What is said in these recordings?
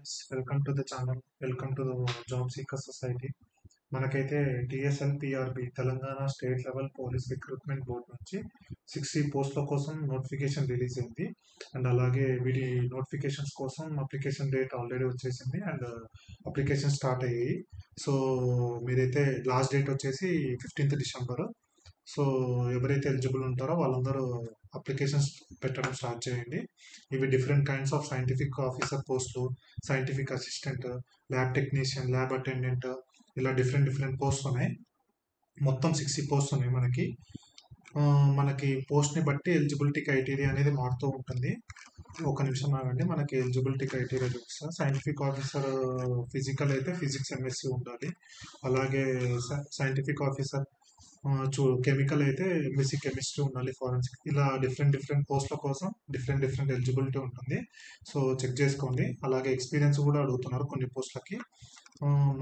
Friends, welcome to the channel. Welcome to the job seeker society. మనకైతే TSLPRB Telangana state level police recruitment board నుంచి 60 పోస్టుల కోసం notification release అయింది. And అలాగే వీటి నోటిఫికేషన్స్ కోసం అప్లికేషన్ డేట్ ఆల్రెడీ వచ్చేసింది అండ్ అప్లికేషన్ స్టార్ట్ అయ్యాయి. సో మీరైతే లాస్ట్ డేట్ వచ్చేసి 15th డిసెంబర్. సో ఎవరైతే ఎలిజిబుల్ ఉంటారో వాళ్ళందరూ అప్లికేషన్స్ పెట్టడం స్టార్ట్ చేయండి. ఇవి different kinds of scientific officer పోస్టులు, scientific assistant, lab technician, lab attendant, ఇలా డిఫరెంట్ డిఫరెంట్ పోస్ట్ ఉన్నాయి. మొత్తం 60 పోస్ట్ ఉన్నాయి మనకి. ఆ, మనకి పోస్ట్ని బట్టి ఎలిజిబిలిటీ క్రైటీరియా అనేది మారుతూ ఉంటుంది. ఒక నిమిషం ఆగండి, మనకి ఎలిజిబిలిటీ క్రైటీరియా చూపిస్తాను. సైంటిఫిక్ ఆఫీసర్ ఫిజికల్ అయితే ఫిజిక్స్ ఎంఎస్సి ఉండాలి. అలాగే సైంటిఫిక్ ఆఫీసర్ కెమికల్ అయితే ఎంఎస్సి కెమిస్ట్రీ ఉండాలి, ఫారెన్సిక్, ఇలా డిఫరెంట్ డిఫరెంట్ పోస్ట్ల కోసం డిఫరెంట్ డిఫరెంట్ ఎలిజిబిలిటీ ఉంటుంది. సో చెక్ చేసుకోండి. అలాగే ఎక్స్పీరియన్స్ కూడా అడుగుతున్నారు కొన్ని పోస్టులకి.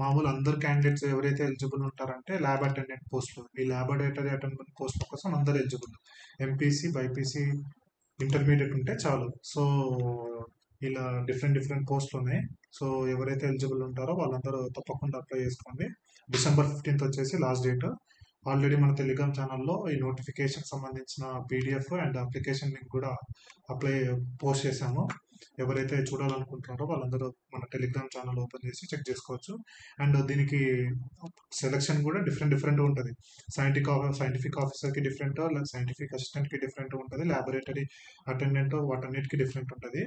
మామూలు అందరు క్యాండిడేట్స్ ఎవరైతే ఎలిజిబుల్ ఉంటారంటే ల్యాబ్ అటెండెంట్ పోస్టులు, ఈ ల్యాబ్ అటెండెంట్ పోస్టుల కోసం అందరు ఎలిజిబుల్. ఎంపీసీ, బైపీసీ, ఇంటర్మీడియట్ ఉంటే చాలు. సో ఇలా డిఫరెంట్ డిఫరెంట్ పోస్టులు ఉన్నాయి. సో ఎవరైతే ఎలిజిబుల్ ఉంటారో వాళ్ళందరూ తప్పకుండా అప్లై చేసుకోండి. December 15th వచ్చేసి లాస్ట్ డేట్. ఆల్రెడీ మన టెలిగ్రామ్ ఛానల్లో ఈ నోటిఫికేషన్ సంబంధించిన పీడిఎఫ్ అండ్ అప్లికేషన్ లింక్ కూడా పోస్ట్ చేశాము. ఎవరైతే చూడాలనుకుంటున్నారో వాళ్ళందరూ మన టెలిగ్రామ్ ఛానల్ ఓపెన్ చేసి చెక్ చేసుకోవచ్చు. అండ్ దీనికి సెలక్షన్ కూడా డిఫరెంట్ డిఫరెంట్ ఉంటుంది. సైంటిఫిక్ ఆఫీసర్కి డిఫరెంట్, సైంటిఫిక్ అసిస్టెంట్కి డిఫరెంట్ ఉంటుంది, ల్యాబొరేటరీ అటెండెంట్ వాటన్నిటికీ డిఫరెంట్ ఉంటుంది.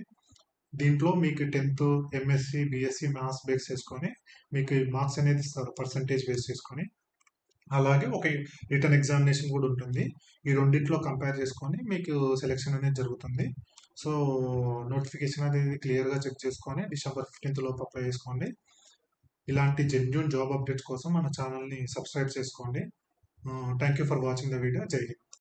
దీంట్లో మీకు 10th MSc, BSc maths base చేసుకొని మీకు మార్క్స్ అనేది ఇస్తారు, పర్సంటేజ్ బేస్ చేసుకొని. అలాగే ఒక రిటర్న్ ఎగ్జామినేషన్ కూడా ఉంటుంది. ఈ రెండింటిలో కంపేర్ చేసుకొని మీకు సెలెక్షన్ అనేది జరుగుతుంది. సో నోటిఫికేషన్ అనేది క్లియర్గా చెక్ చేసుకొని December 15th లోపు అప్లై చేసుకోండి. ఇలాంటి జెన్యూన్ జాబ్ అప్డేట్స్ కోసం మన ఛానల్ని సబ్స్క్రైబ్ చేసుకోండి. Thank you for watching the video. జై హింద్.